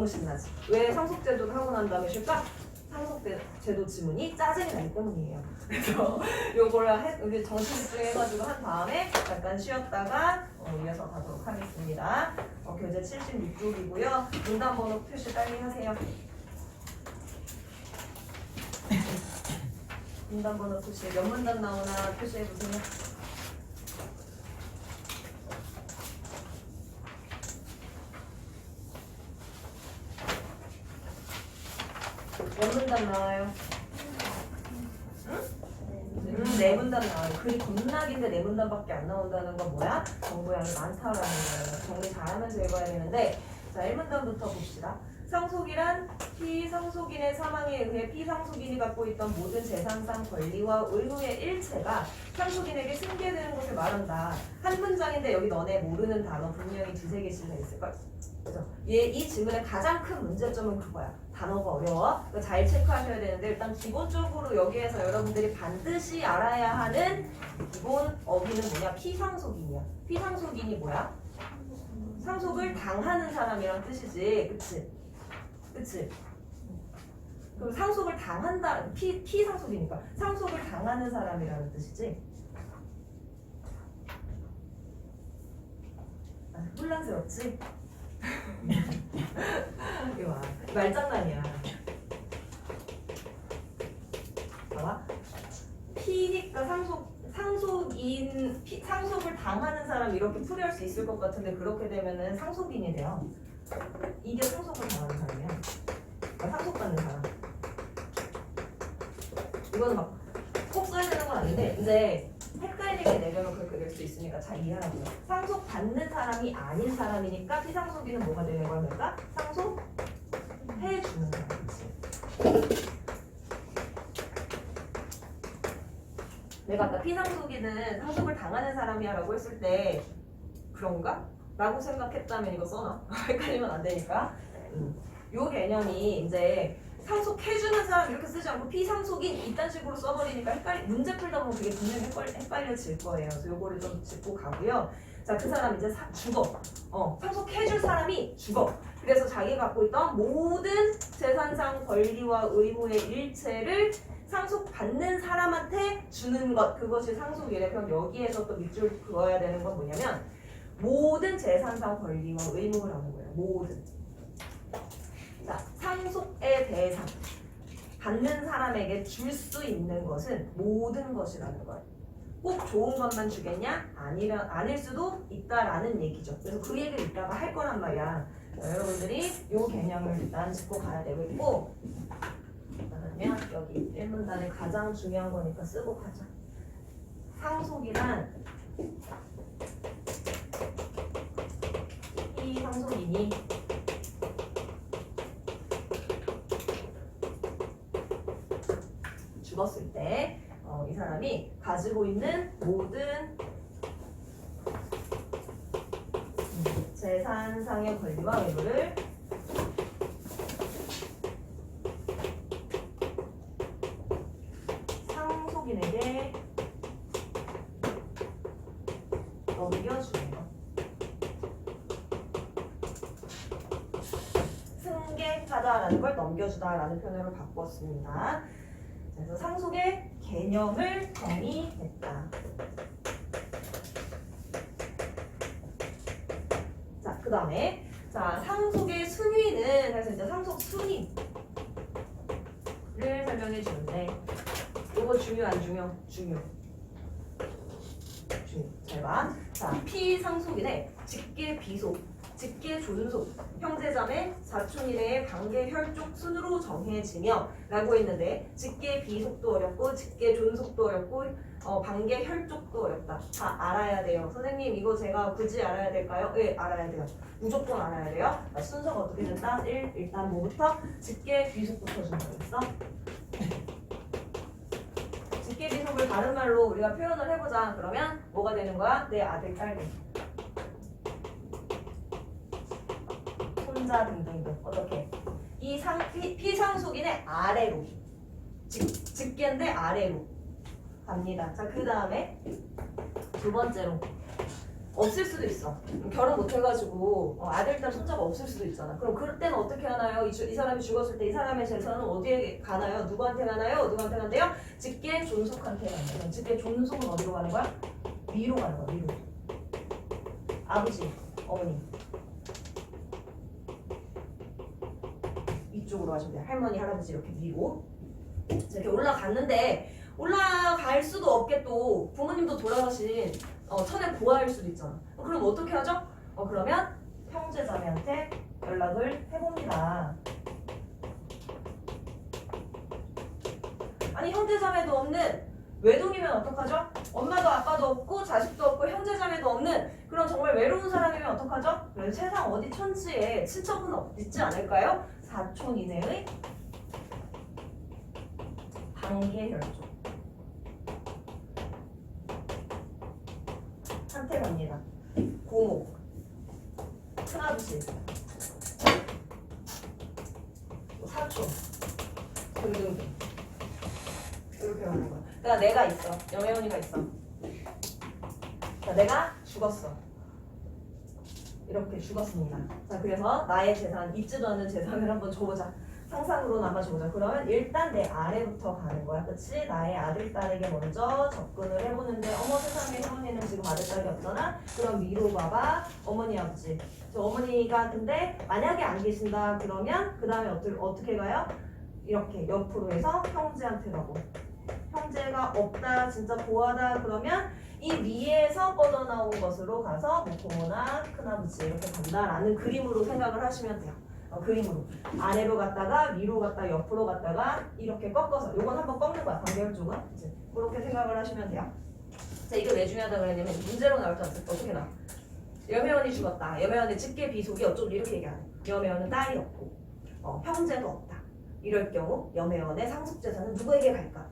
신나지. 왜 상속제도를 하고 난 다음에 쉴까? 상속제도 지문이 짜증이 나기 때문이에요. 그래서 요거를 우리 정신 집중해가지고 한 다음에 잠깐 쉬었다가 이어서 가도록 하겠습니다. 교재 76쪽이고요. 문단 번호 표시 빨리 하세요. 문단 번호 표시 몇 문단 나오나 표시해보세요. 몇 문단 나와요? 응? 네 문단 나와요. 글이 겁나긴데 네 문단밖에 안 나온다는 건 뭐야? 정보량이 많다라는 거예요. 정리 잘하면서 읽어야 되는데 자 1문단부터 봅시다. 상속이란 피상속인의 사망에 의해 피상속인이 갖고 있던 모든 재산상 권리와 의무의 일체가 상속인에게 승계되는 것을 말한다. 한 문장인데 여기 너네 모르는 단어 분명히 두세 개 실려 있을걸? 그죠? 이 질문의 가장 큰 문제점은 그거야. 단어가 어려워. 잘 체크하셔야 되는데 일단 기본적으로 여기에서 여러분들이 반드시 알아야 하는 기본 어휘는 뭐냐? 피상속인이야. 피상속인이 뭐야? 상속을 당하는 사람이란 뜻이지. 그치? 그치? 그럼 상속을 당한다, 피상속이니까 상속을 당하는 사람이라는 뜻이지? 혼란스럽지? 이거 봐. 말장난이야. 봐봐. 피니까 상속을 당하는 사람 이렇게 풀이할 수 있을 것 같은데 그렇게 되면은 상속인이 돼요. 이게 상속을 당하는 사람이야. 그러니까 상속받는 사람. 이거는 막 꼭 써야 되는 건 아닌데 이제 헷갈리게 내려면 그렇게 될 수 있으니까 잘 이해하라고요. 상속받는 사람이 아닌 사람이니까 피상속인은 뭐가 되는 거야? 그러니까 상속해주는 사람이지. 내가 아까 피상속인은 상속을 당하는 사람이야 라고 했을 때 그런가? 라고 생각했다면 이거 써놔. 헷갈리면 안 되니까. 요 개념이 이제 상속해주는 사람 이렇게 쓰지 않고 피상속인 이딴 식으로 써버리니까 문제 풀다 보면 그게 분명히 헷갈려질 거예요. 그래서 요거를 좀 짚고 가고요. 자, 그 사람 이제 죽어. 상속해줄 사람이 죽어. 그래서 자기가 갖고 있던 모든 재산상 권리와 의무의 일체를 상속받는 사람한테 주는 것, 그것이 상속이래. 그럼 여기에서 또 밑줄 그어야 되는 건 뭐냐면 모든 재산상 권리와 의무라는 거예요. 모든. 자, 상속의 대상. 받는 사람에게 줄 수 있는 것은 모든 것이라는 거예요. 꼭 좋은 것만 주겠냐? 아닐 수도 있다라는 얘기죠. 그래서 그 얘기를 이따가 할 거란 말이야. 자, 여러분들이 이 개념을 일단 짚고 가야 되고 있고 그러면 여기 1문단에 가장 중요한 거니까 쓰고 가자. 상속이란 이 상속인이 죽었을 때 이 사람이 가지고 있는 모든 재산상의 권리와 의무를 상속인에게 넘겨주는 것. 승계하다라는 걸 넘겨주다라는 표현으로 바꿨습니다. 그래서 상속의 개념을 정의했다. 자, 그 다음에 상속의 순위는 그래서 이제 상속 순위를 설명해 주는데 이거 중요 안 중요? 중요. 잘 봐. 자, 피상속인의 직계 비속, 직계 존속, 형제자매, 사촌 이내의 관계 혈족 순으로 정해지며 라고 했는데 직계 비속도 어렵고 직계 존속도 어렵고 관계 혈족도 어렵다. 다 알아야 돼요. 선생님 이거 제가 굳이 알아야 될까요? 네, 알아야 돼요. 무조건 알아야 돼요. 순서가 어떻게 된다? 일단 뭐부터? 직계 비속부터 준비했어. 직계 비속을 다른 말로 우리가 표현을 해보자. 그러면 뭐가 되는 거야? 내 아들, 딸. 혼자 등등등. 어떻게? 이 피상속인의 아래로 직계인데 아래로 갑니다. 자, 그 다음에 두 번째로 없을 수도 있어. 결혼 못 해가지고 아들, 딸, 손자가 없을 수도 있잖아. 그럼 그럴 때는 어떻게 하나요? 이 사람이 죽었을 때 이 사람의 재산은 어디에 가나요? 누구한테 가나요? 누구한테 간대요? 직계 존속한테 간대요. 직계 존속은 어디로 가는 거야? 위로 가는 거야. 위로. 아버지, 어머니. 이쪽으로 가시면 돼요. 할머니, 할아버지 이렇게 위로. 자, 이렇게 올라갔는데 올라갈 수도 없게 또 부모님도 돌아가신 천에 고아일 수도 있잖아. 그럼 어떻게 하죠? 그러면 형제자매한테 연락을 해봅니다. 아니 형제자매도 없는 외동이면 어떡하죠? 엄마도 아빠도 없고 자식도 없고 형제자매도 없는 그런 정말 외로운 사람이면 어떡하죠? 세상 어디 천지에 친척은 있지 않을까요? 사촌 이내의 관계혈족 한테 갑니다. 고모, 큰아버지, 사촌 등등등 이렇게 가는 거야. 그러니까 내가 있어. 여매언니가 있어. 자, 내가 죽었어. 이렇게 죽었습니다. 자, 그래서 나의 재산, 있지도 않은 재산을 한번 줘보자. 상상으로 남아줘보자. 그러면 일단 내 아래부터 가는 거야. 그치? 나의 아들, 딸에게 먼저 접근을 해보는데 어머 세상에 혜원이는 지금 아들, 딸이 없잖아? 그럼 위로 봐봐. 어머니, 아버지. 저 어머니가 근데 만약에 안 계신다 그러면 그 다음에 어떻게 가요? 이렇게 옆으로 해서 형제한테 가고 형제가 없다 진짜 고하다 그러면 이 위에서 뻗어나온 것으로 가서 뭐 고모나 큰아버지 이렇게 간다라는 그림으로 생각을 하시면 돼요. 그림으로 아래로 갔다가 위로 갔다가 옆으로 갔다가 이렇게 꺾어서 요건 한번 꺾는 거야. 관계혈족은 이제 그렇게 생각을 하시면 돼요. 자, 이게 왜 중요하다 그랬냐면 문제로 나올 때 어떻게 나와? 여매언이 죽었다. 여매언의 직계 비속이 어쩌고 이렇게 얘기하네. 여매언은 딸이 없고 형제도 없다. 이럴 경우 여매언의 상속재산은 누구에게 갈까?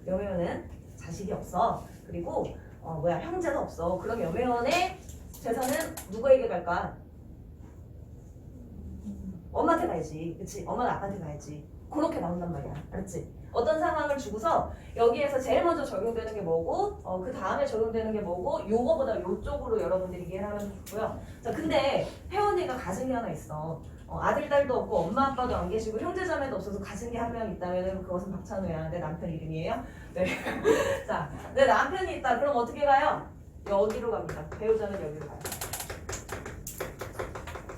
여매언은 자식이 없어. 그리고 형제도 없어. 그럼 여매언의 재산은 누구에게 갈까? 엄마한테 가야지. 그치? 엄마는 아빠한테 가야지. 그렇게 나온단 말이야. 알았지? 어떤 상황을 주고서 여기에서 제일 먼저 적용되는 게 뭐고 그 다음에 적용되는 게 뭐고 요거보다 요쪽으로 여러분들이 이해를 하면 좋고요. 자, 근데 혜원이가 가진 게 하나 있어. 아들, 딸도 없고 엄마, 아빠도 안 계시고 형제자매도 없어서 가진 게 한 명 있다면 그것은 박찬우야. 내 남편 이름이에요. 네. 자, 내 남편이 있다. 그럼 어떻게 가요? 여기로 갑니다. 배우자는 여기로 가요.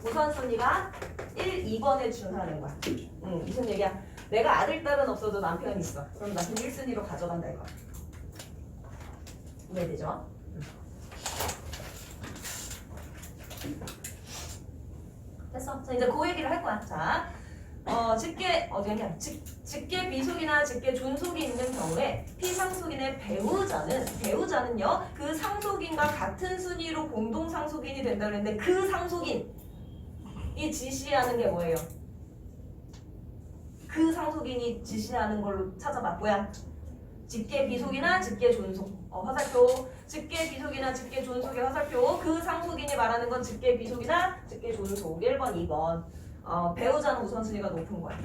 우선순위가 1, 2번에 준하는 거야. 무슨 얘기야? 내가 아들, 딸은 없어도 남편이 있어. 그럼 남편 1순위로 가져간다 이거. 이해되죠? 됐어. 자, 이제 그 얘기를 할 거야. 자, 직계 비속이나 직계 존속이 있는 경우에 피상속인의 배우자는요 그 상속인과 같은 순위로 공동 상속인이 된다 그랬는데 그 상속인이 지시하는 게 뭐예요? 그 상속인이 지시하는 걸로 찾아봐. 뭐야? 직계 비속이나 직계 존속. 화살표. 직계 비속이나 직계 존속의 화살표. 그 상속인이 말하는 건 직계 비속이나 직계 존속. 1번, 2번. 배우자는 우선순위가 높은 거야.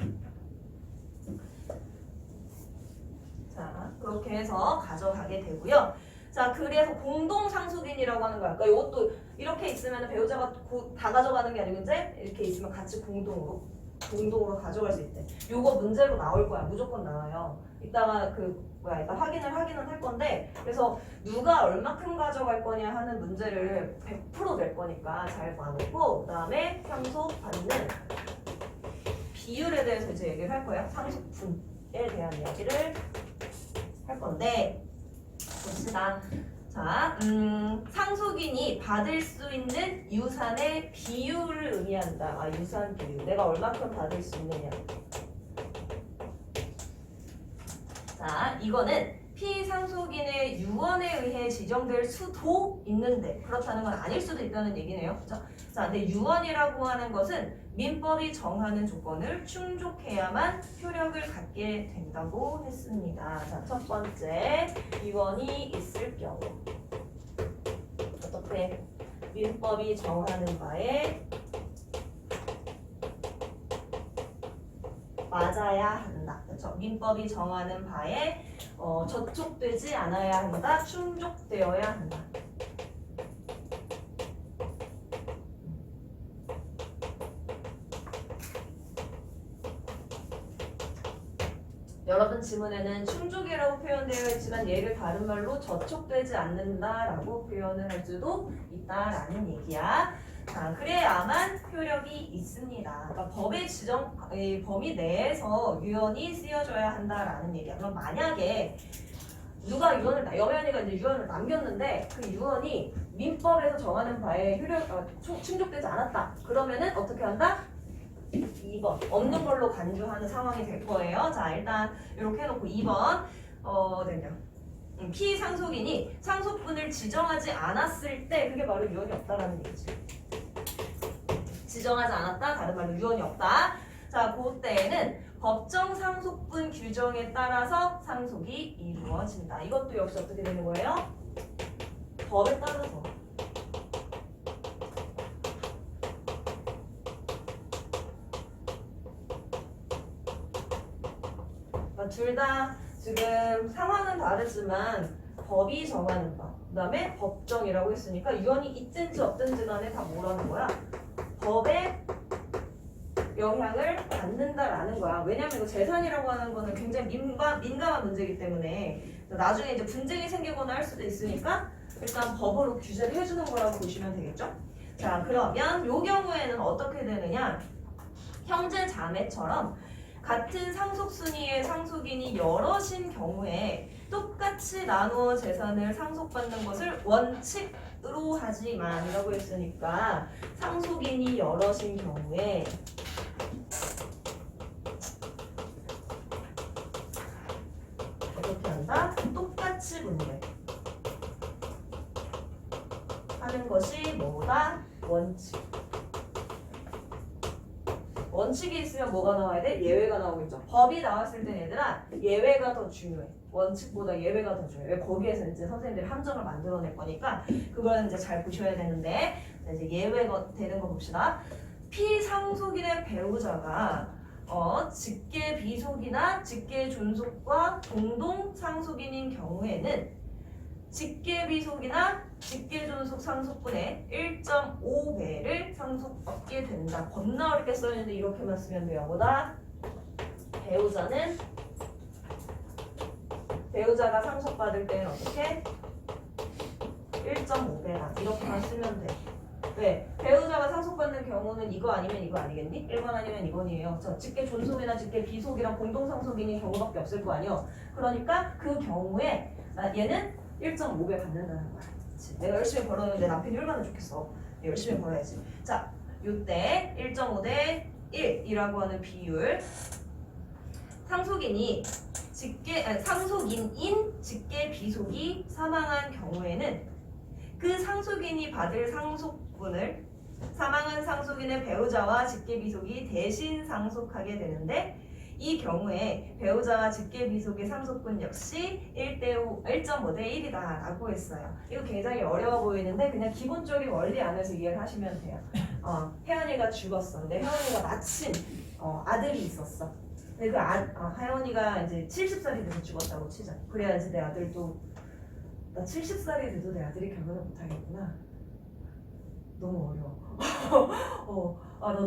자, 그렇게 해서 가져가게 되고요. 자, 그래서 공동 상속인이라고 하는 거야. 그러니까 이것도 이렇게 있으면 배우자가 다 가져가는 게 아니고 이제 이렇게 있으면 같이 공동으로 가져갈 수 있대. 요거 문제로 나올 거야. 무조건 나와요. 이따가 이따 확인은 할 건데 그래서 누가 얼마큼 가져갈 거냐 하는 문제를 100% 낼 거니까 잘 봐놓고 그 다음에 상속받는 비율에 대해서 이제 얘기를 할 거예요. 상속분에 대한 이야기를 할 건데 봅시다. 자, 상속인이 받을 수 있는 유산의 비율을 의미한다. 유산 비율. 내가 얼마큼 받을 수 있느냐. 자, 이거는 피상속인의 유언에 의해 지정될 수도 있는데 그렇다는 건 아닐 수도 있다는 얘기네요. 그렇죠? 자, 근데 유언이라고 하는 것은 민법이 정하는 조건을 충족해야만 효력을 갖게 된다고 했습니다. 자, 첫 번째, 유언이 있을 경우 어떻게 민법이 정하는 바에 맞아야 한다. 그렇죠? 민법이 정하는 바에 저촉되지 않아야 한다. 충족되어야 한다. 여러분 지문에는 충족이라고 표현되어 있지만 얘를 다른 말로 저촉되지 않는다라고 표현을 할 수도 있다라는 얘기야. 자, 그래야만 효력이 있습니다. 그러니까 법의 지정 범위 내에서 유언이 쓰여져야 한다라는 얘기야. 그럼 만약에 누가 여면이가 이제 유언을 남겼는데 그 유언이 민법에서 정하는 바에 충족되지 않았다. 그러면은 어떻게 한다? 2번 없는 걸로 간주하는 상황이 될 거예요. 자, 일단 이렇게 해놓고 2번 됐냐? 피상속인이 상속분을 지정하지 않았을 때 그게 바로 유언이 없다라는 얘기지. 지정하지 않았다, 다른 말로 유언이 없다. 자, 그때에는 법정 상속분 규정에 따라서 상속이 이루어진다. 이것도 역시 어떻게 되는 거예요? 법에 따라서. 둘 다 지금 상황은 다르지만 법이 정하는 바, 그 다음에 법정이라고 했으니까 유언이 있든지 없든지 간에 다 뭐라는 거야? 법에 영향을 받는다라는 거야. 왜냐면 이거 재산이라고 하는 거는 굉장히 민감한 문제이기 때문에 나중에 이제 분쟁이 생기거나 할 수도 있으니까 일단 법으로 규제를 해주는 거라고 보시면 되겠죠? 자, 그러면 이 경우에는 어떻게 되느냐? 형제 자매처럼 같은 상속 순위의 상속인이 여럿인 경우에 똑같이 나누어 재산을 상속받는 것을 원칙으로 하지만 이라고 했으니까 상속인이 여럿인 경우에 어떻게 한다? 똑같이 분배 하는 것이 뭐다? 원칙. 원칙이 있으면 뭐가 나와야 돼? 예외가 나오겠죠. 법이 나왔을 땐 얘들아 예외가 더 중요해. 원칙보다 예외가 더 중요해. 왜? 거기에서 이제 선생님들이 함정을 만들어낼 거니까 그걸 이제 잘 보셔야 되는데 이제 예외가 되는 거 봅시다. 피상속인의 배우자가 직계 비속이나 직계 존속과 공동 상속인인 경우에는 직계 비속이나 직계 존속 상속분의 1.5배를 상속받게 된다. 겁나 어렵게 써있는데 이렇게만 쓰면 돼요. 뭐다? 배우자가 상속받을 때는 어떻게? 1.5배다. 이렇게만 쓰면 돼. 왜? 배우자가 상속받는 경우는 이거 아니면 이거 아니겠니? 1번 아니면 2번이에요. 저 직계 존속이나 직계 비속이랑 공동 상속인인 경우밖에 없을 거 아니에요. 그러니까 그 경우에 얘는 1.5배 받는다는 거야. 그치? 내가 열심히 벌었는데 남편이 얼마나 좋겠어. 열심히 벌어야지. 자, 요때 1.5대 1이라고 하는 비율. 상속인인 직계 비속이 사망한 경우에는 그 상속인이 받을 상속분을 사망한 상속인의 배우자와 직계 비속이 대신 상속하게 되는데 이 경우에 배우자와 직계 비속의 상속분 역시 1.5대 1이다 라고 했어요. 이거 굉장히 어려워 보이는데 그냥 기본적인 원리 안에서 이해를 하시면 돼요. 혜연이가 죽었어. 근데 혜연이가 마침 아들이 있었어. 근데 그 혜연이가 이제 70살이 돼서 죽었다고 치자. 그래야지 내 아들도 나 70살이 돼도 내 아들이 결혼을 못하겠구나. 너무 어려워.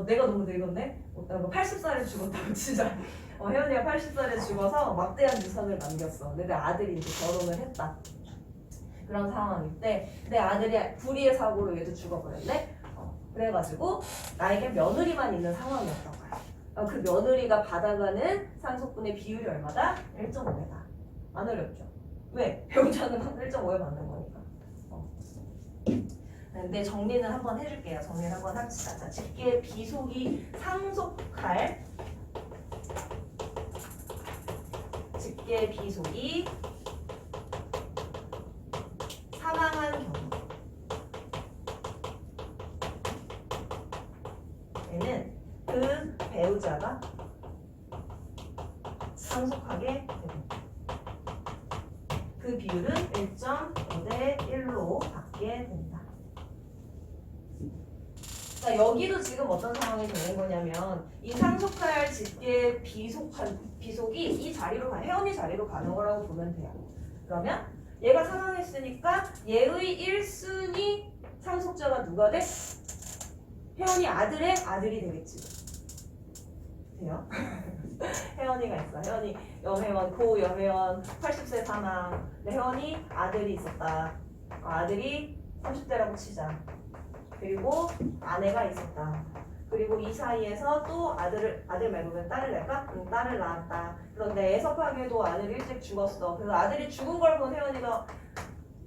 내가 너무 늙었네? 80살에 죽었다고 치자. 혜연이가 80살에 죽어서 막대한 유산을 남겼어. 근데 내 아들이 이제 결혼을 했다. 그런 상황일 때 내 아들이 불의의 사고로 얘도 죽어버렸네? 그래가지고 나에게 며느리만 있는 상황이었던 거야. 그 며느리가 받아가는 상속분의 비율이 얼마다? 1.5배다. 안 어렵죠? 왜? 배우자는 1.5배 받는 거니까. 근데 정리는 한번 해줄게요. 정리를 한번 합시다. 자, 직계 비속이 상속할 직계 비속이 사망한 경우에는 그 배우자가 상속하게 됩니다. 그 비율은 1.5대 1로 받게 된다. 자, 여기도 지금 어떤 상황이 되는 거냐면 이 상속할 직계 비속이 이 자리로 혜원이 자리로 가는 거라고 보면 돼요. 그러면 얘가 사망했으니까 얘의 1순위 상속자가 누가 돼? 혜원이 아들의 아들이 되겠지. 돼요? 혜원이가 있어. 혜원이 염혜원, 고염혜원 80세 사망. 근데 혜원이 아들이 있었다. 아들이 30대라고 치자. 그리고 아내가 있었다. 그리고 이 사이에서 또 아들 말고 그냥 딸을 낼까? 딸을 낳았다. 그런데 애석하게도 아들이 일찍 죽었어. 그래서 아들이 죽은 걸 본 혜원이가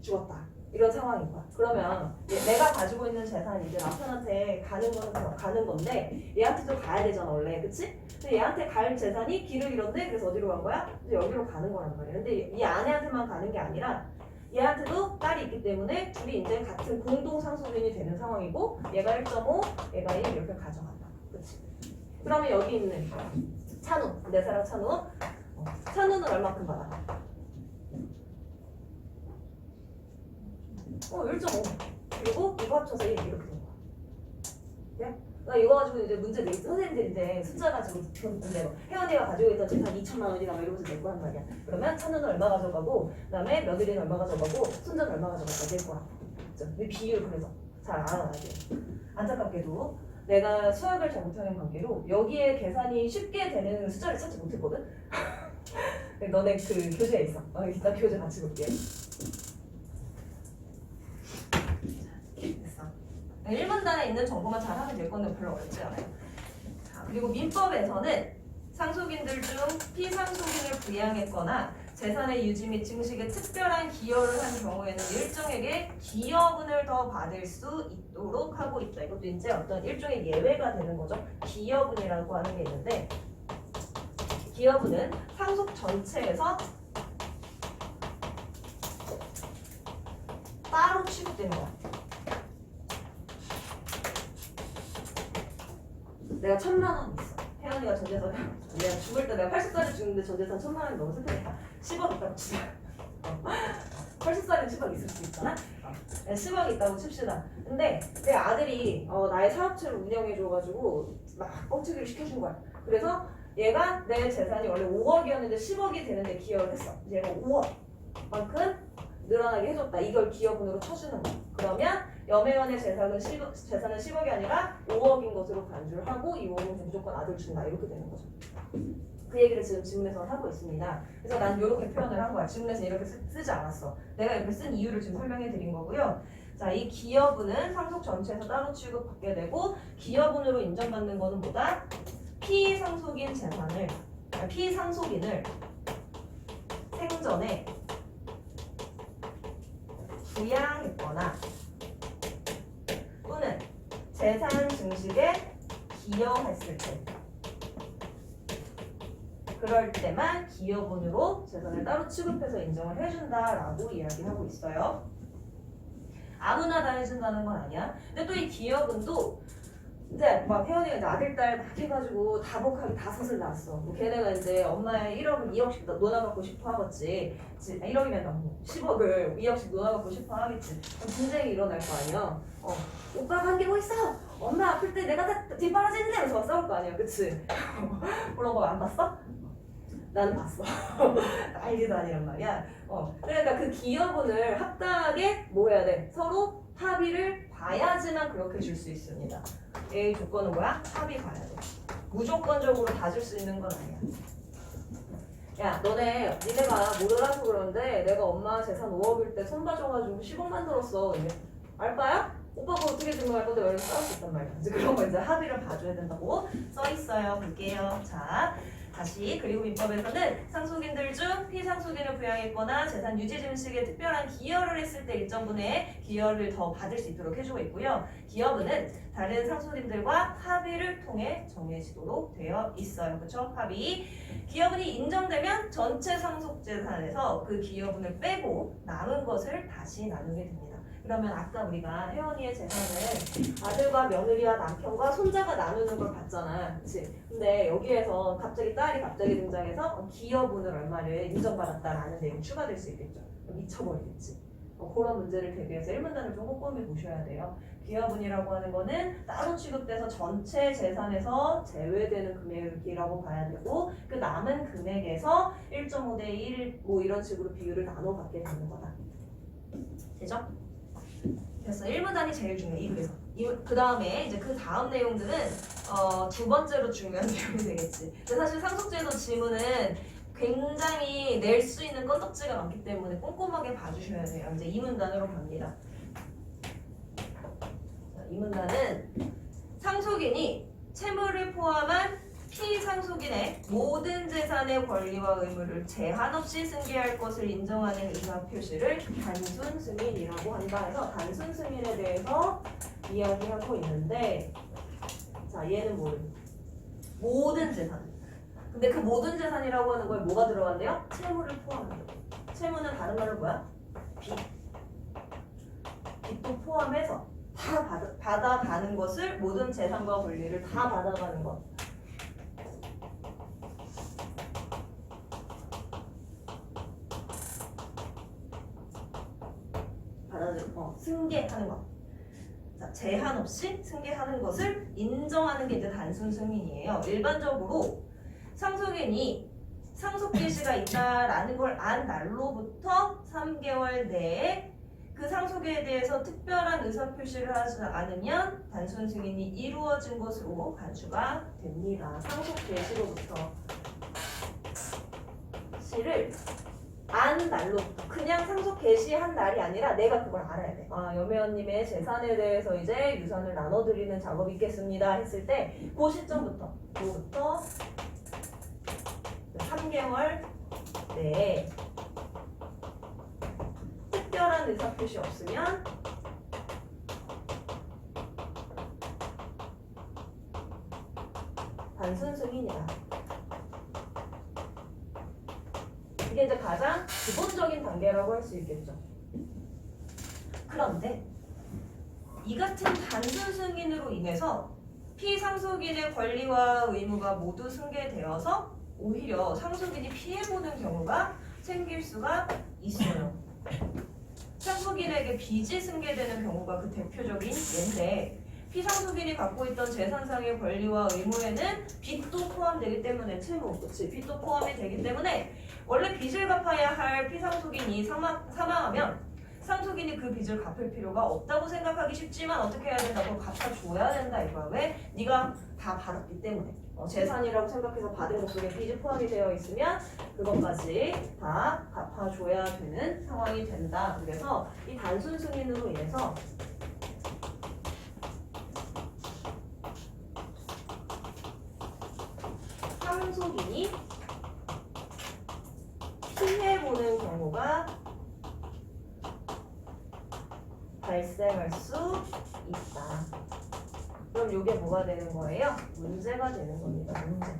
죽었다. 이런 상황인 거야. 그러면 내가 가지고 있는 재산이 이제 남편한테 가는 건데 얘한테도 가야 되잖아 원래, 그치? 근데 얘한테 갈 재산이 길을 잃었네. 그래서 어디로 간 거야? 이제 여기로 가는 거란 말이야. 근데 이 아내한테만 가는 게 아니라 얘한테도 딸이 있기 때문에 둘이 이제 같은 공동 상속인이 되는 상황이고 얘가 1.5, 얘가 1 이렇게 가져간다. 그치? 그러면 여기 있는 찬우, 내 사랑 찬우. 찬우는 얼마큼 받아? 1.5. 그리고 이거 합쳐서 1 이렇게 된 거야. 네? 나 이거 가지고 이제 문제 내기 선생님들이 이제 숫자 가지고 이제 혜원이가 가지고 있던 재산 2천만 원이나 막 이러면서 낼 거란 말이야. 그러면 찬우는 얼마 가져가고 그다음에 며느리는 얼마 가져가고 손자는 얼마 가져갈까 낼 거야. 그죠? 이 비율 그래서 잘 알아놔야 돼. 안타깝게도 내가 수학을 잘 못하는 관계로 여기에 계산이 쉽게 되는 숫자를 찾지 못했거든. 너네 그 교재에 있어. 이따 교재 같이 볼게. 됐어. 1문단에 있는 정보만 잘 하면 될 건데 별로 어렵지 않아요. 자, 그리고 민법에서는 상속인들 중 피상속인을 부양했거나 재산의 유지 및 증식에 특별한 기여를 한 경우에는 일정에게 기여분을 더 받을 수 있도록 하고 있다. 이것도 이제 어떤 일종의 예외가 되는 거죠. 기여분이라고 하는 게 있는데 기여분은 상속 전체에서 따로 취급되는 것 같아요. 내가 1,000만 원 있어. 혜연이가 전재산 내가 죽을 때 내가 80살에 죽는데 전재산 1,000만 원이 너무 슬프겠다. 10억 있다고 치자. 80살에 10억 있을 수 있잖아. 10억 있다고 칩시다. 근데 내 아들이 나의 사업체를 운영해줘가지고 막 뻥튀기를 시켜준 거야. 그래서 얘가 내 재산이 원래 5억이었는데 10억이 되는데 기여를 했어. 얘가 5억만큼 늘어나게 해줬다. 이걸 기여분으로 쳐주는 거야. 그러면 염혜원의 재산은 10억이 아니라 5억인 것으로 간주를 하고 이 5억은 무조건 아들 준다. 이렇게 되는 거죠. 그 얘기를 지금 지문에서는 하고 있습니다. 그래서 난 이렇게 표현을 한 거야. 지문에서 이렇게 쓰지 않았어. 내가 이렇게 쓴 이유를 지금 설명해 드린 거고요. 자, 이 기여분은 상속 전체에서 따로 취급받게 되고 기여분으로 인정받는 거는 뭐다? 피상속인을 생전에 부양했거나 또는 재산 증식에 기여했을 때 그럴 때만 기여분으로 재산을 따로 취급해서 인정을 해준다라고 이야기하고 있어요. 아무나 다 해준다는 건 아니야. 근데 또 이 기여분도 이제 막 혜원이가 이제 아들 딸 막 해가지고 다복하게 5을 낳았어. 뭐 걔네가 이제 엄마의 1억을 2억씩 논아갖고 싶어 하겠지. 1억이면 너무 10억을 2억씩 논아갖고 싶어 하겠지. 그럼 분쟁이 일어날 거 아니야. 오빠가 한 게 뭐 있어? 엄마 아플 때 내가 다 뒷바라지는데 하면서 싸울 거 아니야. 그치? 그런 거 안 봤어? 나는 봤어. 난리도 아니란 말이야. 그러니까 그 기여분을 합당하게 뭐 해야 돼? 서로 합의를 봐야지만 그렇게 줄 수 있습니다. 이 조건은 뭐야? 합의 봐야 돼. 무조건적으로 다 줄 수 있는 건 아니야. 야, 니네가 모르라서 그러는데 내가 엄마 재산 5억일 때 손 봐줘가지고 10억 만들었어. 이게 알바야? 오빠가 어떻게 증명할 건데 왜 이렇게 싸울 수 있단 말이야. 이제 그런 거 이제 합의를 봐줘야 된다고 써 있어요. 볼게요. 자. 다시 그리고 민법에서는 상속인들 중 피상속인을 부양했거나 재산 유지 증식에 특별한 기여를 했을 때 일정분의 기여를 더 받을 수 있도록 해주고 있고요. 기여분은 다른 상속인들과 합의를 통해 정해지도록 되어 있어요. 그렇죠? 합의. 기여분이 인정되면 전체 상속재산에서 그 기여분을 빼고 남은 것을 다시 나누게 됩니다. 그러면 아까 우리가 혜원이의 재산을 아들과 며느리와 남편과 손자가 나누는 걸 봤잖아. 그치? 근데 여기에서 딸이 갑자기 등장해서 기여분을 얼마를 인정받았다라는 내용이 추가될 수 있겠죠. 미쳐버리겠지. 그런 문제를 대비해서 1문단을 좀 꼼꼼히 보셔야 돼요. 기여분이라고 하는 거는 따로 취급돼서 전체 재산에서 제외되는 금액이라고 봐야 되고 그 남은 금액에서 1.5대 1 뭐 이런 식으로 비율을 나눠 갖게 되는 거다. 되죠? 그래서 1문단이 제일 중요해. 이그래서 그 다음에 이제 그 다음 내용들은 두 번째로 중요한 내용이 되겠지. 근데 사실 상속제도 지문은 굉장히 낼 수 있는 건덕지가 많기 때문에 꼼꼼하게 봐주셔야 돼요. 이제 2문단으로 갑니다. 자, 2문단은 상속인이 채무를 포함한 피상속인의 모든 재산의 권리와 의무를 제한 없이 승계할 것을 인정하는 의사 표시를 단순 승인이라고 한다 해서 단순 승인에 대해서 이야기하고 있는데 자 얘는 모든 재산. 근데 그 모든 재산이라고 하는 거에 뭐가 들어간대요? 채무를 포함한다. 채무는 다른 말로 뭐야? 빚도 포함해서 다 받아가는 것을 모든 재산과 권리를 다 받아가는 것. 승계하는 것. 자, 제한 없이 승계하는 것을 인정하는 게 이제 단순 승인이에요. 일반적으로 상속인이 상속 개시가 있다라는 걸 안 날로부터 3개월 내에 그 상속에 대해서 특별한 의사 표시를 하지 않으면 단순 승인이 이루어진 것으로 간주가 됩니다. 상속 개시로부터 시를 안 날로부터 그냥 상속 개시한 날이 아니라 내가 그걸 알아야 돼. 여매원님의 재산에 대해서 이제 유산을 나눠드리는 작업이 있겠습니다 했을 때 그 시점부터 3개월 내에 특별한 의사표시 없으면 단순 승인이다. 이게 이제 가장 기본적인 단계라고 할 수 있겠죠. 그런데 이 같은 단순 승인으로 인해서 피상속인의 권리와 의무가 모두 승계되어서 오히려 상속인이 피해보는 경우가 생길 수가 있어요. 상속인에게 빚이 승계되는 경우가 그 대표적인 예인데 피상속인이 갖고 있던 재산상의 권리와 의무에는 빚도 포함되기 때문에 채무, 그치? 빚도 포함이 되기 때문에 원래 빚을 갚아야 할 피상속인이 사망하면 상속인이 그 빚을 갚을 필요가 없다고 생각하기 쉽지만 어떻게 해야 된다? 그걸 갚아줘야 된다 이거야. 왜? 네가 다 받았기 때문에. 재산이라고 생각해서 받은 것 속에 빚이 포함이 되어 있으면 그것까지 다 갚아줘야 되는 상황이 된다. 그래서 이 단순 승인으로 인해서 상속인이 피해보는 경우가 발생할 수 있다. 그럼 이게 뭐가 되는 거예요? 문제가 되는 겁니다. 문제.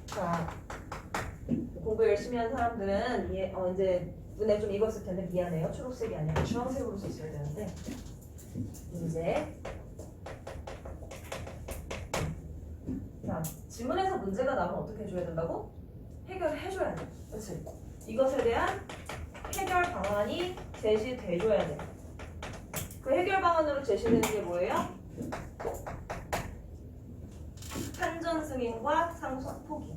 자, 공부 열심히 한 사람들은 이제 눈에 좀 익었을 텐데 미안해요. 초록색이 아니라 주황색으로 썼어야 되는데 문제. 자, 지문에서 문제가 나면 어떻게 해줘야 된다고? 해결해줘야 돼. 그렇지? 이것에 대한 해결 방안이 제시돼줘야 돼. 그 해결 방안으로 제시되는 게 뭐예요? 한전 승인과 상속 포기.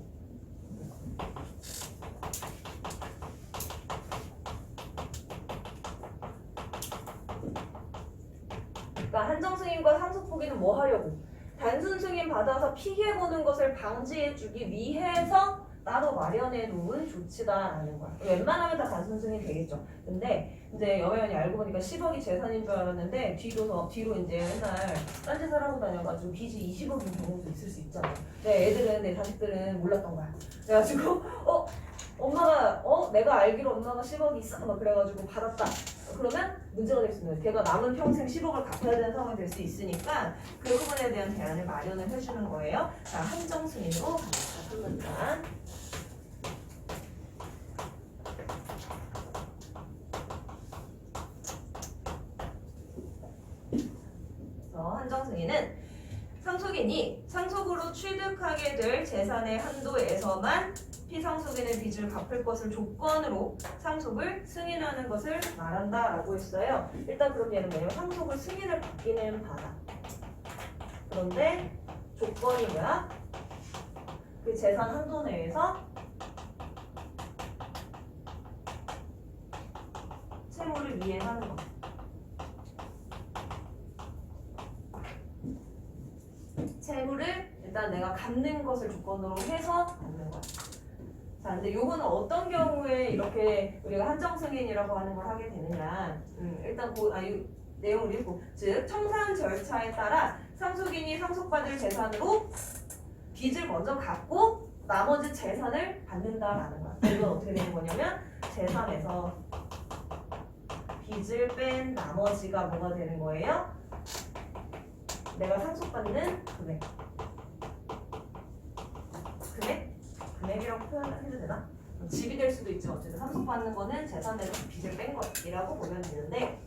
그러니까 한정 승인과 상속 포기는 뭐 하려고? 단순 승인 받아서 피해 보는 것을 방지해주기 위해서 따로 마련해 놓은 조치다라는 거야. 웬만하면 다 단순 승인 되겠죠. 근데 이제 여회원이 알고 보니까 10억이 재산인 줄 알았는데 뒤로 이제 맨날 딴짓을 하고 다녀가지고 빚이 20억인 경우도 있을 수 있잖아. 내 자식들은 몰랐던 거야. 그래가지고 엄마가 내가 알기로 엄마가 10억이 있어 막 그래가지고 받았다. 그러면 문제가 될 수 있는 거예요. 걔가 남은 평생 10억을 갚아야 되는 상황이 될 수 있으니까 그 부분에 대한 대안을 마련을 해주는 거예요. 자, 한정 승인으로 갑니다. 3문단. 한정 승인은 상속인이 상속으로 취득하게 될 재산의 한도에서만 피상속인의 빚을 갚을 것을 조건으로 상속을 승인하는 것을 말한다라고 했어요. 일단 그럼 얘는 뭐냐면 상속을 승인을 받기는 받아. 그런데 조건이 뭐야? 그 재산 한도 내에서 채무를 이해하는 것. 채무를 일단 내가 갚는 것을 조건으로 해서 받는 거야. 자, 근데 요거는 어떤 경우에 이렇게 우리가 한정 승인이라고 하는 걸 하게 되느냐? 일단 이 내용을 읽고, 즉 청산 절차에 따라 상속인이 상속받을 재산으로 빚을 먼저 갚고 나머지 재산을 받는다라는 거야. 이건 어떻게 되는 거냐면 재산에서 빚을 뺀 나머지가 뭐가 되는 거예요? 내가 상속받는 금액. 금액이라고 표현해도 되나? 집이 될 수도 있지만 어쨌든 상속받는 거는 재산에서 빚을 뺀 것이라고 보면 되는데,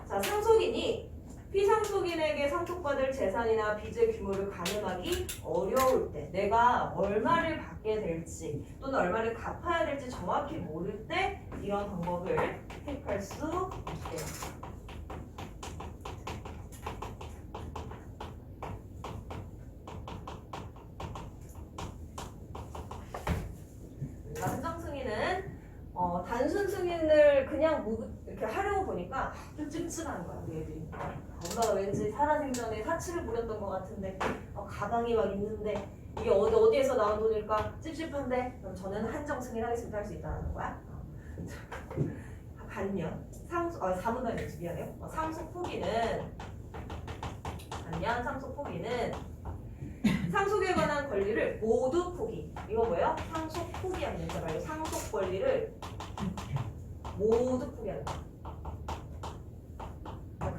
자, 상속인이 피상속인에게 상속받을 재산이나 빚의 규모를 가늠하기 어려울 때, 내가 얼마를 받게 될지 또는 얼마를 갚아야 될지 정확히 모를 때 이런 방법을 택할 수 있대요. 한정 승인은 단순 승인을 그냥 이렇게 하려고 보니까 좀 찝찝한 거야, 우리 애들이. 엄마가 왠지 살아생전에 사치를 부렸던 것 같은데 가방이 막 있는데 이게 어디에서 나온 돈일까 찝찝한데, 그럼 저는 한정 승인하겠습니다 할 수 있다는 거야. 반면 4문단이 있지, 미안해요. 상속 포기는 상속에 관한 권리를 모두 포기. 이거 뭐예요? 상속 포기하는 거 말고 상속 권리를 모두 포기하는 거.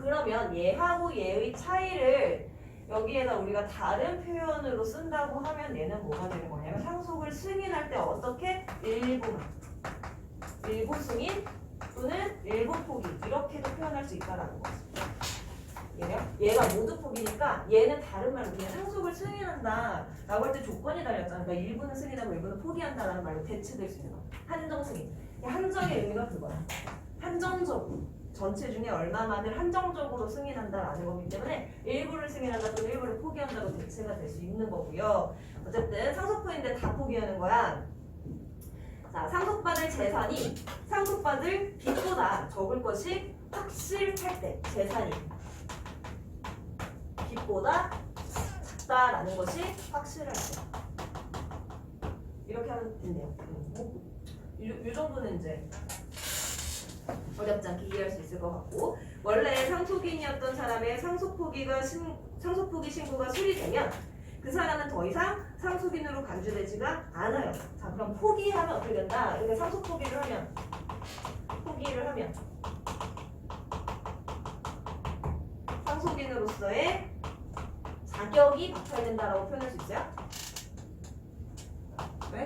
그러면 얘하고 얘의 차이를 여기에다 우리가 다른 표현으로 쓴다고 하면 얘는 뭐가 되는 거냐면 상속을 승인할 때 어떻게 일부 승인 또는 일부 포기 이렇게도 표현할 수 있다라는 거지. 얘가 모두 포기니까 얘는 다른 말로 그냥 상속을 승인한다 라고 할 때 조건이 달렸잖아. 그러니까 일부는 승인하고 일부는 포기한다라는 말로 대체될 수 있는 거. 한정 승인. 한정의 의미가 그거야. 한정적으로 전체 중에 얼마만을 한정적으로 승인한다라는 거기 때문에 일부를 승인한다 또는 일부를 포기한다고 대체가 될 수 있는 거고요. 어쨌든 상속포인데 다 포기하는 거야. 자, 상속받을 재산이 상속받을 빚보다 적을 것이 확실할 때 재산이 빚보다 작다라는 것이 확실할 때 이렇게 하면 된대요. 이 정도는 이제 어렵지 않게 이해할 수 있을 것 같고, 원래 상속인이었던 사람의 상속포기 신고가 수리되면 그 사람은 더 이상 상속인으로 간주되지가 않아요. 자, 그럼 포기하면 어떻게 된다? 그러니까 상속포기를 하면 상속인으로서의 자격이 박탈된다라고 표현할 수 있어요? 왜?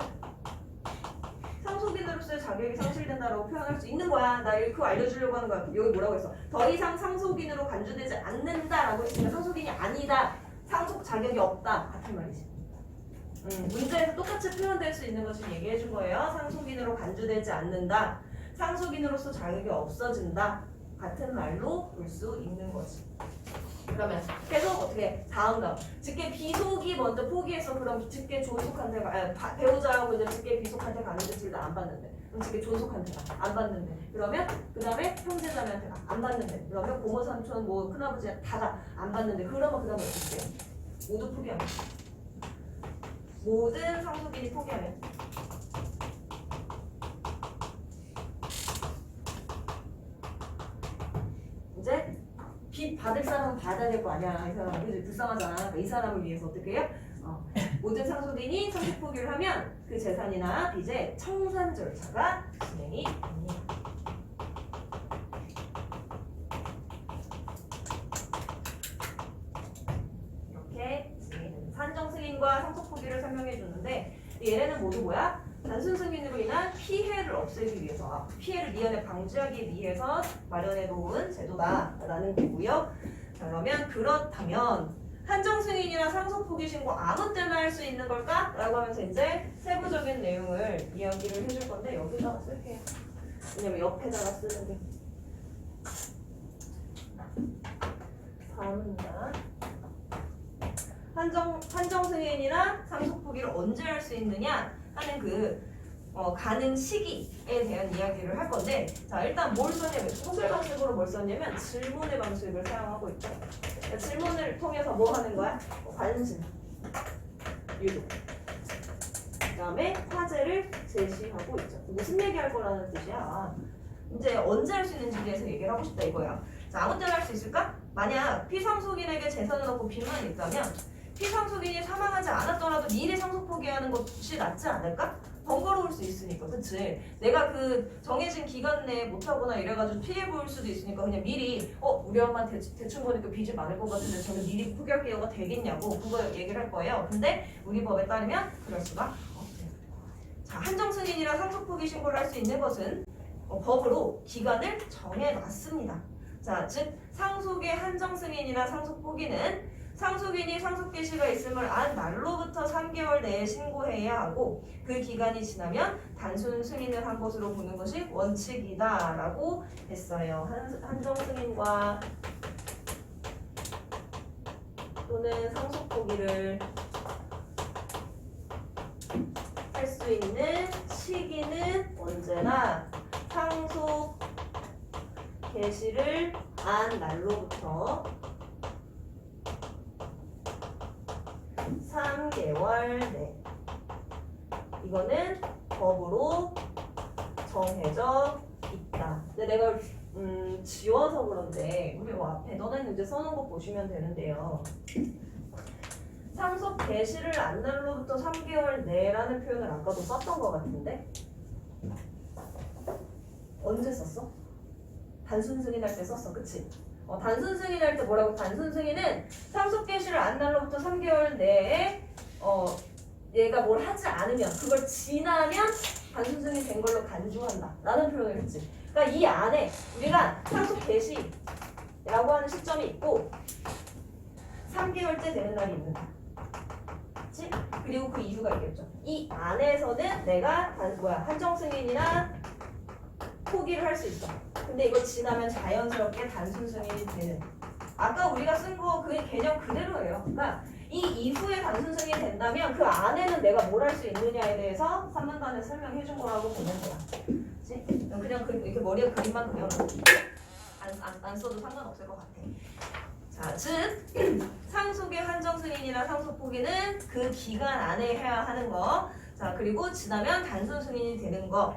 상속인으로서의 자격이 상실된다라고 표현할 수 있는 거야. 나 그거 알려주려고 하는 거야. 여기 뭐라고 했어? 더 이상 상속인으로 간주되지 않는다라고 했으니까 상속인이 아니다. 상속 자격이 없다. 같은 말이지. 문제에서 똑같이 표현될 수 있는 것 지금 얘기해 준 거예요. 상속인으로 간주되지 않는다. 상속인으로서 자격이 없어진다. 같은 말로 볼 수 있는 거지. 그러면 계속 어떻게 다음 직계 비속이 먼저 포기해서 그럼 직계 존속한테 배우자하고 이제 직계 비속한테 가는데 둘 다 안 받는데, 그럼 직계 존속한테 안 받는데, 그러면 그 다음에 형제자매한테 안 받는데, 그러면 고모 삼촌 뭐 큰아버지 다 안 받는데, 그러면 그 다음에 어떻게 해요? 모두 포기하면, 모든 상속인이 포기하면 이제 빚 받을 사람은 받아야 될 거 아니야. 이 사람 그지 불쌍하잖아. 그러니까 이 사람을 위해서 어떻게 해요? 모든 상속인이 상속 포기를 하면 그 재산이나 빚의 청산 절차가 진행이 됩니다. 이렇게 산정 승인과 상속 포기를 설명해 주는데, 얘네는 모두 뭐야? 단순 승인으로 인한 피해를 없애기 위해서, 피해를 미연에 방지하기 위해서 마련해 놓은 제도다라는 거고요. 자, 그러면 그렇다면 한정 승인이나 상속 포기 신고 아무 때나 할 수 있는 걸까? 라고 하면서 이제 세부적인 내용을 이야기를 해줄 건데 여기다가 쓸게요. 왜냐면 옆에다가 쓰는 게 다음입니다. 한정 승인이나 상속 포기를 언제 할 수 있느냐 하는 가능 시기에 대한 이야기를 할 건데, 자 일단 뭘 썼냐면 소설 방식으로 뭘 썼냐면 질문의 방식을 사용하고 있죠. 그러니까 질문을 통해서 뭐 하는 거야? 관심, 유도. 그다음에 화제를 제시하고 있죠. 무슨 얘기할 거라는 뜻이야. 이제 언제 할 수 있는지에 대해서 얘기를 하고 싶다 이거야. 자 아무 때나 할 수 있을까? 만약 피상속인에게 재산은 없고 빚만 있다면 피상속인이 사망하지 않았더라도 미리 상속 포기하는 것이 낫지 않을까? 번거로울 수 있으니까, 그치? 내가 그 정해진 기간 내에 못하거나 이래가지고 피해 볼 수도 있으니까 그냥 미리 우리 엄마 대충 보니까 빚이 많을 것 같은데 저는 미리 포기할 기회가 되겠냐고 그거 얘기를 할 거예요. 근데 우리 법에 따르면 그럴 수가 없대요. 자 한정 승인이나 상속 포기 신고를 할 수 있는 것은 법으로 기간을 정해놨습니다. 자, 즉 상속의 한정 승인이나 상속 포기는 상속인이 상속 개시가 있음을 안 날로부터 3개월 내에 신고해야 하고 그 기간이 지나면 단순 승인을 한 것으로 보는 것이 원칙이다라고 했어요. 한정 승인과 또는 상속 포기를 할 수 있는 시기는 언제나 상속 개시를 안 날로부터 3개월 내. 이거는 법으로 정해져 있다. 근데 내가 지워서 그런데 우리 앞에 너네는 이제 써놓은 거 보시면 되는데요. 상속 개시를 안 날로부터 3개월 내라는 표현을 아까도 썼던 것 같은데 언제 썼어? 단순 승인할 때 썼어, 그치? 단순 승인할 때 뭐라고? 단순 승인은 상속 개시를 안 날로부터 3개월 내에 얘가 뭘 하지 않으면 그걸 지나면 단순 승인 된 걸로 간주한다 라는 표현을 했지. 그러니까 이 안에 우리가 상속 개시라고 하는 시점이 있고 3개월째 되는 날이 있는다. 그치? 그리고 그 이유가 있겠죠. 이 안에서는 내가 한정 승인이나 포기를 할 수 있어. 근데 이거 지나면 자연스럽게 단순 승인이 되는. 아까 우리가 쓴 거 그 개념 그대로예요. 그러니까 이 이후에 단순 승인이 된다면 그 안에는 내가 뭘 할 수 있느냐에 대해서 3문단에 설명해 준 거라고 보면 돼요. 그치? 그냥 이렇게 머리에 그림만 그려놓고 안 써도 상관없을 것 같아. 자, 즉 상속의 한정 승인이나 상속 포기는 그 기간 안에 해야 하는 거. 자, 그리고 지나면 단순 승인이 되는 거.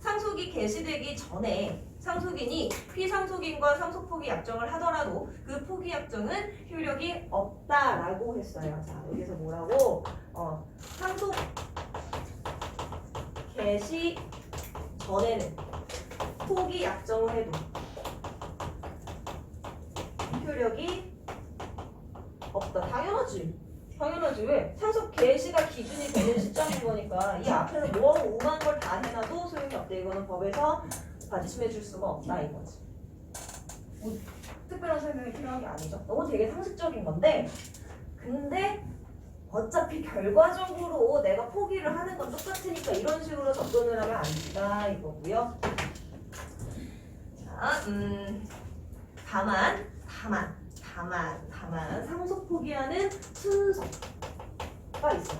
상속이 개시되기 전에 상속인이 피상속인과 상속 포기 약정을 하더라도 그 포기 약정은 효력이 없다라고 했어요. 자, 여기서 뭐라고? 상속 개시 전에는 포기 약정을 해도 효력이 없다. 당연하지. 왜? 상속 개시가 기준이 되는 시점인 거니까 이 앞에서 뭐하고 오만 걸 다 해놔도 소용이 없다. 이거는 법에서 받침해 줄 수가 없다 이거지. 뭐 특별한 설명이 필요한 게 아니죠. 너무 되게 상식적인 건데 근데 어차피 결과적으로 내가 포기를 하는 건 똑같으니까 이런 식으로 접근을 하면 안 된다 이거고요. 자, 다만 상속 포기하는 순서가 있어.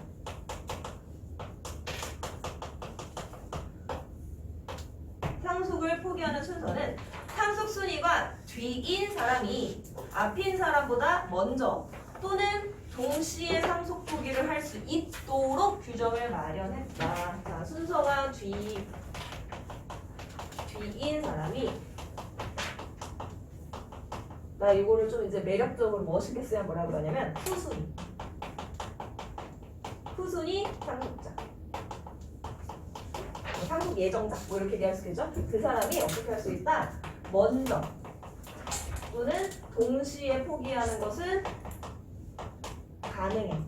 상속을 포기하는 순서는 상속 순위가 뒤인 사람이 앞인 사람보다 먼저 또는 동시에 상속 포기를 할 수 있도록 규정을 마련했다. 자, 순서가 뒤인 사람이 나 이거를 좀 이제 매력적으로 멋있게 쓰면 뭐라 그러냐면 후순위 상속자, 상속 예정자 뭐 이렇게 얘기할 수 있죠. 그 사람이 어떻게 할 수 있다? 먼저 또는 동시에 포기하는 것은 가능해.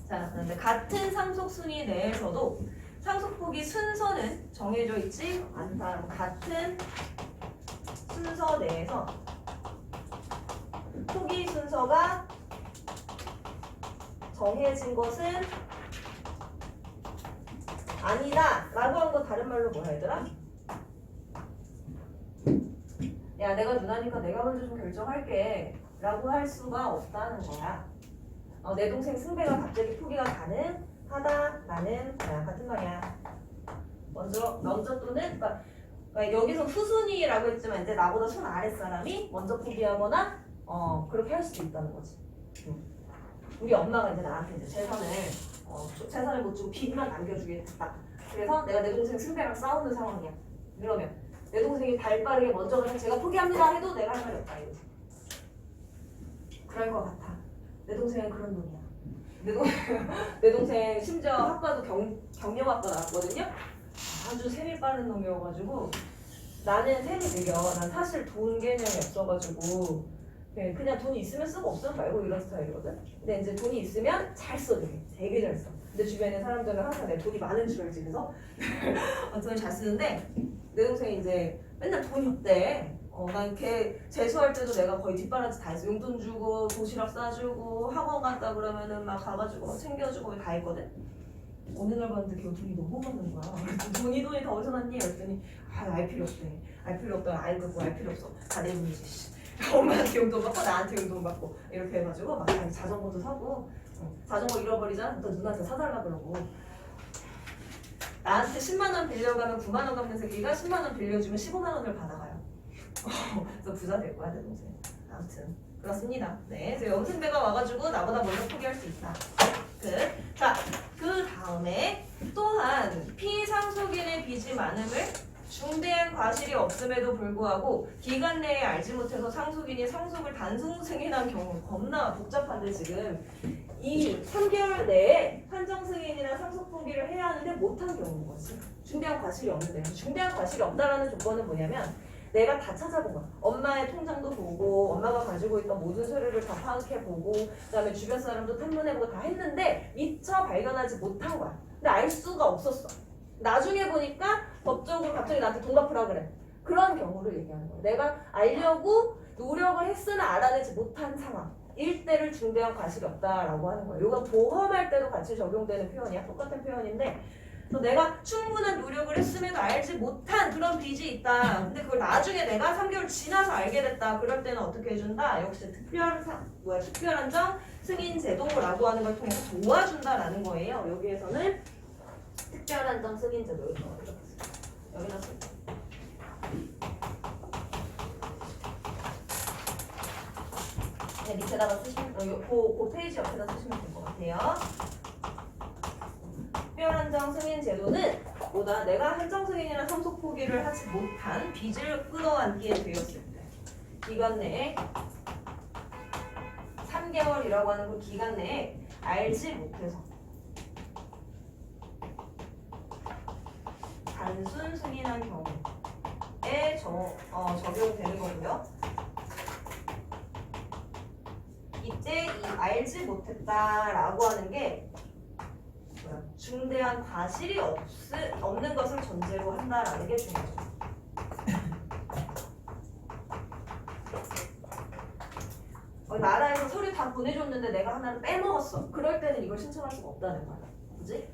자, 그런데 같은 상속 순위 내에서도 상속 포기 순서는 정해져 있지 않다. 같은 순서 내에서 포기 순서가 정해진 것은 아니다 라고 한 거 다른 말로 뭐야 얘들아? 야 내가 누나니까 내가 먼저 좀 결정할게 라고 할 수가 없다는 거야. 내 동생 승배가 갑자기 포기가 가능하다 나는 그냥 같은 말이야. 먼저 또는 그러니까 여기서 후순위라고 했지만 이제 나보다 손 아랫사람이 먼저 포기하거나 그렇게 할 수도 있다는 거지. 우리 엄마가 이제 나한테 이제 재산을 못 주고 빚만 남겨주겠다. 그래서 내가 내 동생 승배랑 싸우는 상황이야. 그러면 내 동생이 발 빠르게 먼저 가서 제가 포기합니다 해도 내가 할 말이 없다 이거지. 그럴 것 같아. 내 동생은 그런 놈이야. 내 동생 심지어 학과도 경영학과 나왔거든요. 아주 셈이 빠른 놈이어가지고 나는 셈이 느려. 난 사실 돈 개념이 없어가지고 그냥 돈이 있으면 쓰고 없으면 말고 이런 스타일이거든. 근데 이제 돈이 있으면 잘 써, 되게 잘 써. 근데 주변에 사람들은 항상 내 돈이 많은 줄 알지. 그래서 돈을 잘 쓰는데 내 동생이 이제 맨날 돈이 없대. 난 걔 재수할 때도 내가 거의 뒷바라지 다 했어. 용돈 주고 도시락 싸주고 학원 갔다 그러면은 막 가가지고 막 챙겨주고 다 했거든. 어느 날 봤는데 걔 돈이 너무 많은 거야. 그랬더니 돈이 다 어디서 났니? 그랬더니 알 필요 없대. 알 필요 없다. 알 필요 없어. 다 내 돈이지. 엄마한테 용돈 받고 나한테 용돈 받고 이렇게 해가지고 막 자전거도 사고 자전거 잃어버리자 또 누나한테 사달라 그러고 나한테 10만 원 빌려가면 9만 원 갚는 새끼가 10만 원 빌려주면 15만 원을 받아가요. 그래서 부자 될 거야 내 동생. 아무튼 그렇습니다. 네, 그래서 영승배가 와가지고 나보다 먼저 포기할 수 있다. 자, 그 다음에 또한 피상속인의 빚이 많음을 중대한 과실이 없음에도 불구하고 기간 내에 알지 못해서 상속인이 상속을 단순 승인한 경우 겁나 복잡한데 지금 이 3개월 내에 한정 승인이나 상속 포기를 해야 하는데 못한 경우인 거지. 중대한 과실이 없는데 중대한 과실이 없다라는 조건은 뭐냐면 내가 다 찾아본 거야. 엄마의 통장도 보고 엄마가 가지고 있던 모든 서류를 다 파악해보고 그다음에 주변 사람도 탐문해보고 다 했는데 미처 발견하지 못한 거야. 근데 알 수가 없었어. 나중에 보니까 법적으로 갑자기 나한테 돈 갚으라 그래. 그런 경우를 얘기하는 거야. 내가 알려고 노력을 했으나 알아내지 못한 상황. 일대를 중대한 과실이 없다라고 하는 거야. 이건 보험할 때도 같이 적용되는 표현이야. 똑같은 표현인데 내가 충분한 노력을 했음에도 알지 못한 그런 빚이 있다. 근데 그걸 나중에 내가 3개월 지나서 알게 됐다. 그럴 때는 어떻게 해준다? 역시 특별한정 승인 제도라고 하는 걸 통해서 도와준다라는 거예요. 여기에서는 특별한정 승인 제도 여기다 쓸게요. 그냥 밑에다가 쓰시면 그 페이지 옆에다 쓰시면 될 것 같아요. 특별한정 승인 제도는 보다 내가 한정 승인이나 상속 포기를 하지 못한 빚을 끌어안게 되었을 때 기간 내에 3개월이라고 하는 그 기간 내에 알지 못해서 단순 승인한 경우에 적용되는 거고요. 이때 이 알지 못했다라고 하는 게 중대한 과실이 없는 것을 전제로 한다라는 게 중요하죠. 나라에서 서류 다 보내줬는데 내가 하나를 빼먹었어. 그럴 때는 이걸 신청할 수가 없다는 거야. 그지?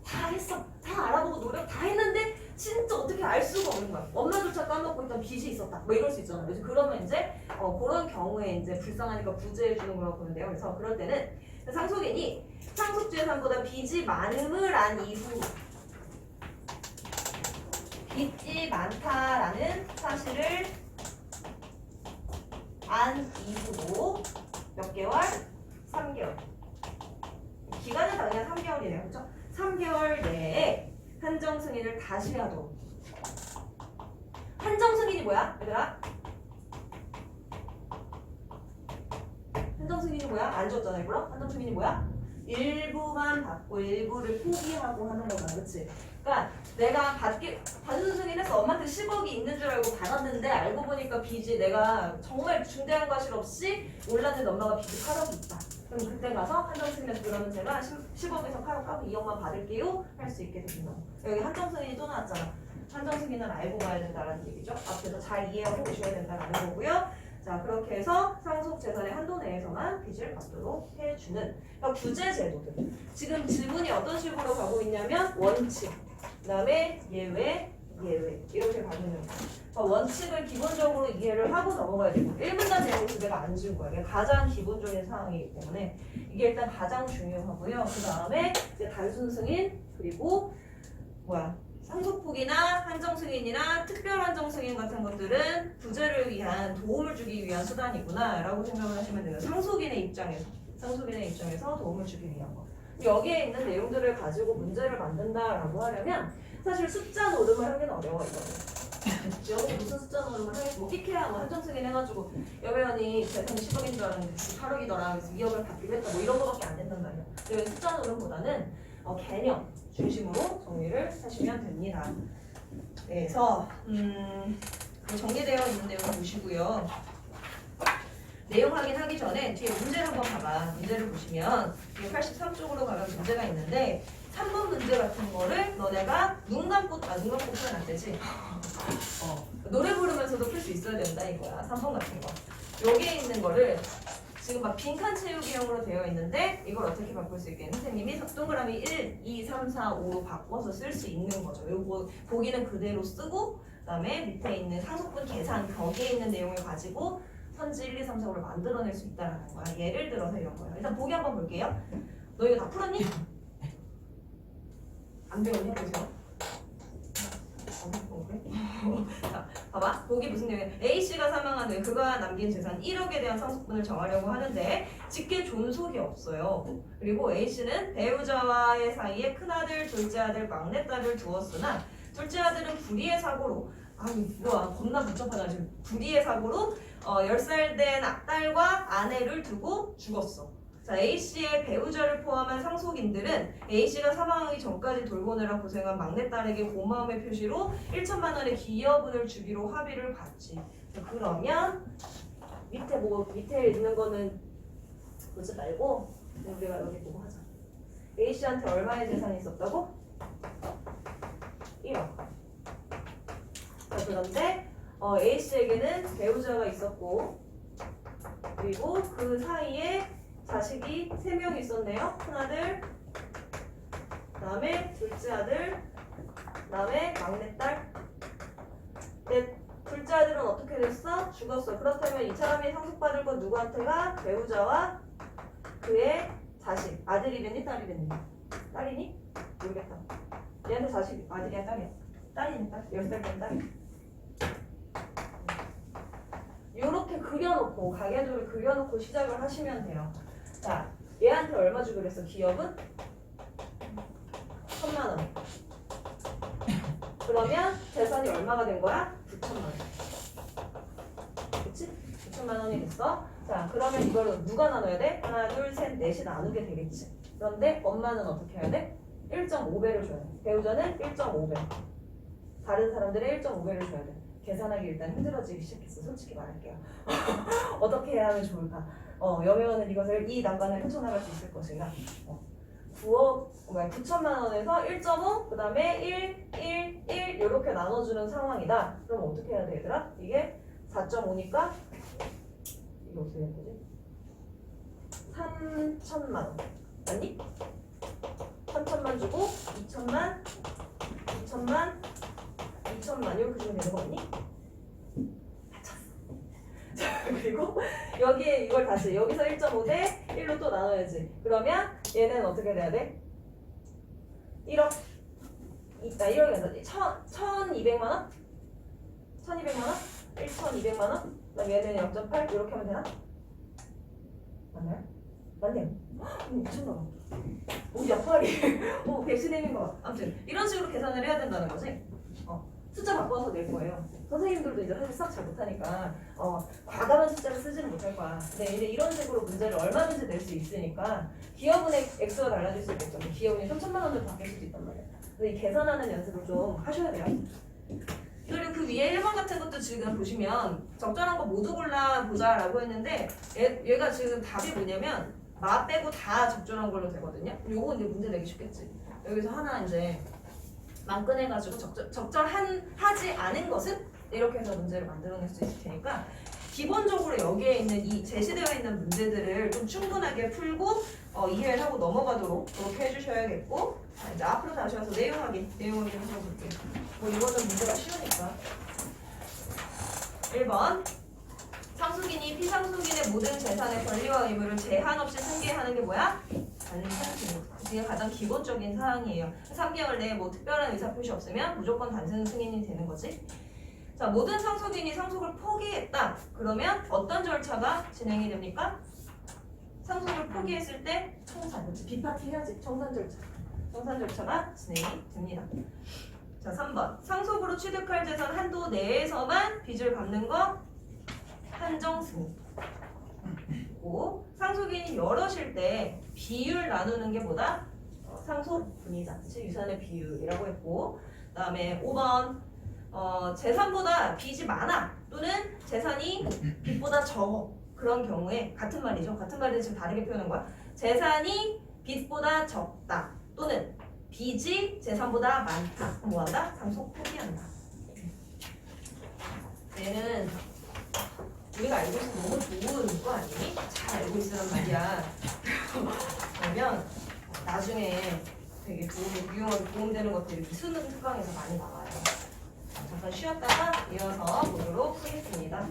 다 했어. 다 알아보고 노력 다 했는데 진짜 어떻게 알 수가 없는 거야. 엄마조차 까먹고 있던 빚이 있었다. 뭐 이럴 수 있잖아. 그래서 그러면 이제 그런 경우에 이제 불쌍하니까 구제해 주는 거라고 보는데요. 그래서 그럴 때는 상속인이 상속재산보다 빚이 많음을 안 이후 빚이 많다라는 사실을 안 이후로 몇 개월? 3개월. 기간은 당연히 3개월이네요. 그렇죠? 3개월 내에 한정 승인을 다시 하도록. 한정 승인이 뭐야? 얘들아? 한정 승인이 뭐야? 안 줬잖아, 이거로? 한정 승인이 뭐야? 일부만 받고 일부를 포기하고 하는 거잖아, 그치? 그러니까 내가 단순 승인해서 엄마한테 10억이 있는 줄 알고 받았는데 알고 보니까 빚이 내가 정말 중대한 과실 없이 몰랐는데 엄마가 빚이 8억이 있다. 그럼 그때 가서 한정 승인해서 그러면 제가 10억에서 8억 까고 2억만 받을게요 할 수 있게 되는 거. 여기 한정 승인이 또 나왔잖아. 한정승인은 알고 가야 된다는 얘기죠. 앞에서 잘 이해하고 오셔야 된다는 거고요. 자, 그렇게 해서 상속 재산의 한도 내에서만 빚을 갚도록 해주는 그러니까 구제 제도들. 지금 지문이 어떤 식으로 가고 있냐면 원칙, 그다음에 예외, 이렇게 가고 있는 거예요. 그러니까 원칙을 기본적으로 이해를 하고 넘어가야 되고 1분단 내용을 내가 안 줄 거야. 이게 가장 기본적인 사항이기 때문에 이게 일단 가장 중요하고요. 그 다음에 이제 단순 승인 그리고 상속폭이나 한정승인이나 특별한정승인 같은 것들은 부재를 위한 도움을 주기 위한 수단이구나 라고 생각을 하시면 돼요. 상속인의 입장에서 도움을 주기 위한 거. 여기에 있는 내용들을 가지고 문제를 만든다라고 하려면 사실 숫자 노름을 하기는 어려워 이거는. 여기 무슨 숫자 노름을 하겠어? 뭐 PK야 뭐 한정승인 해가지고 여배원이 재산이 10억인 줄 알았는데 8억이더라 그래서 2억을 받기로 했다 뭐 이런 거밖에 안 된단 말이야. 여기 숫자 노름보다는 개념 중심으로 정리를 하시면 됩니다. 그래서 정리되어 있는 내용 보시고요. 내용 확인하기 전에 뒤에 문제를 한번 봐봐. 문제를 보시면 뒤에 83쪽으로 가면 문제가 있는데 3번 문제 같은 거를 너네가 눈 감고는 안 되지. 노래 부르면서도 풀 수 있어야 된다 이거야. 3번 같은 거. 여기에 있는 거를 지금 막 빈칸 채우기형으로 되어 있는데 이걸 어떻게 바꿀 수 있겠니? 선생님이 동그라미 1, 2, 3, 4, 5로 바꿔서 쓸 수 있는 거죠. 요거 보기는 그대로 쓰고 그다음에 밑에 있는 상속분 계산 벽에 있는 내용을 가지고 선지 1, 2, 3, 4, 5를 만들어낼 수 있다는 거야. 예를 들어서 이런 거예요. 일단 보기 한번 볼게요. 너 이거 다 풀었니? 안 배웠냐? 보세요. 자, 봐봐. 보기 무슨 내용이야? A씨가 사망한 후에 그가 남긴 재산 1억에 대한 상속분을 정하려고 하는데 직계 존속이 없어요. 그리고 A씨는 배우자와의 사이에 큰아들, 둘째아들, 막내딸을 두었으나 둘째아들은 불의의 사고로 겁나 복잡하다 지금. 불의의 사고로 10살 된 딸과 아내를 두고 죽었어. 자, A씨의 배우자를 포함한 상속인들은 A씨가 사망하기 전까지 돌보느라 고생한 막내딸에게 고마움의 표시로 1천만 원의 기여분을 주기로 합의를 봤지. 자, 그러면 밑에 있는 거는 보지 말고 우리가 여기 보고 하자. A씨한테 얼마의 재산이 있었다고? 1억. 자, 그런데 A씨에게는 배우자가 있었고 그리고 그 사이에 자식이 3명 있었네요. 큰아들, 그 다음에 둘째 아들, 그 다음에 막내딸. 근데 둘째 아들은 어떻게 됐어? 죽었어. 그렇다면 이 사람이 상속받을 건 누구한테가? 배우자와 그의 자식. 아들이 됐니? 딸이 됐니? 딸이니? 모르겠다. 얘한테 자식 아들이야? 딸이야? 딸이니? 딸? 10살 된 딸이. 요렇게 그려놓고 가계도를 그려놓고 시작을 하시면 돼요. 자, 얘한테 얼마 주기로 했어? 기업은? 1,000만 원. 그러면 재산이 얼마가 된 거야? 9,000만 원. 그치? 9,000만 원이 됐어. 자, 그러면 이걸 누가 나눠야 돼? 하나, 둘, 셋, 넷이 나누게 되겠지. 그런데 엄마는 어떻게 해야 돼? 1.5배를 줘야 돼. 배우자는 1.5배. 다른 사람들의 1.5배를 줘야 돼. 계산하기 일단 힘들어지기 시작했어. 솔직히 말할게요. 어떻게 해야 하면 좋을까? 여배우는 이것을 이 난관을 헤쳐나갈 수 있을 것인가? 9천만 원에서 1.5, 그 다음에 1 이렇게 나눠주는 상황이다. 그럼 어떻게 해야 돼, 얘들아? 이게 4.5니까 이거 어떻게 해야 되지? 3천만 원. 맞니? 3천만 주고 2천만, 2천만, 2천만 이렇게 주면 되는 거 아니? 자, 그리고 여기에 이걸 다시 여기서 1.5 대 1로 또 나눠야지. 그러면 얘는 어떻게 돼야 돼? 1억 1억이 아니라 1,200만 원? 1,200만 원? 1,200만 원? 그다음 얘는 0.8 이렇게 하면 되나? 맞나요? 맞네요. 미쳤나봐. 오, 약발이. 오, 백신임인 것 같아. 아무튼 이런 식으로 계산을 해야 된다는 거지. 숫자 바꿔서 낼 거예요. 선생님들도 이제 사실 싹 잘 못하니까 과감한 숫자를 쓰지는 못할 거야. 근데 이제 이런 식으로 문제를 얼마든지 낼 수 있으니까 기여분의 X가 달라질 수도 있죠. 기여분이 3천만 원으로 바뀔 수도 있단 말이야. 근데 이 계산하는 연습을 좀 하셔야 돼요. 그리고 그 위에 1번 같은 것도 지금 보시면 적절한 거 모두 골라보자라고 했는데 얘가 지금 답이 뭐냐면 마 빼고 다 적절한 걸로 되거든요. 요거 이제 문제 내기 쉽겠지. 여기서 하나 이제 만 꺼내가지고 적절하지 않은 것은 이렇게 해서 문제를 만들어낼 수 있을 테니까 기본적으로 여기에 있는 이 제시되어 있는 문제들을 좀 충분하게 풀고 이해를 하고 넘어가도록 그렇게 해주셔야겠고 자, 이제 앞으로 다시 와서 내용 확인 해서 볼게요. 뭐 이거는 문제가 쉬우니까 1번 상속인이 피상속인의 모든 재산의 권리와 의무를 제한 없이 승계하는 게 뭐야? 단승. 이게 가장 기본적인 사항이에요. 3개월 내에 뭐 특별한 의사표시 없으면 무조건 단승 승인이 되는 거지. 자, 모든 상속인이 상속을 포기했다. 그러면 어떤 절차가 진행이 됩니까? 상속을 포기했을 때 청산. 그렇지? 비파티 해야지. 청산 절차. 청산 절차가 진행이 됩니다. 자, 3번. 상속으로 취득할 재산 한도 내에서만 빚을 갚는 거 한정 승인. 고 상속인이 여럿일 때 비율 나누는 게 뭐다? 상속 분의자, 즉 유산의 비율이라고 했고, 그다음에 5번 재산보다 빚이 많아 또는 재산이 빚보다 적어 그런 경우에 같은 말이죠. 같은 말인데 지금 다르게 표현한 거야. 재산이 빚보다 적다 또는 빚이 재산보다 많다. 그럼 뭐한다? 상속 포기한다. 얘는 우리가 알고 있으면 너무 좋은 거 아니니? 잘 알고 있으란 말이야. 그러면 나중에 되게 유용하게 도움되는 것들이 수능 특강에서 많이 나와요. 잠깐 쉬었다가 이어서 보도록 하겠습니다.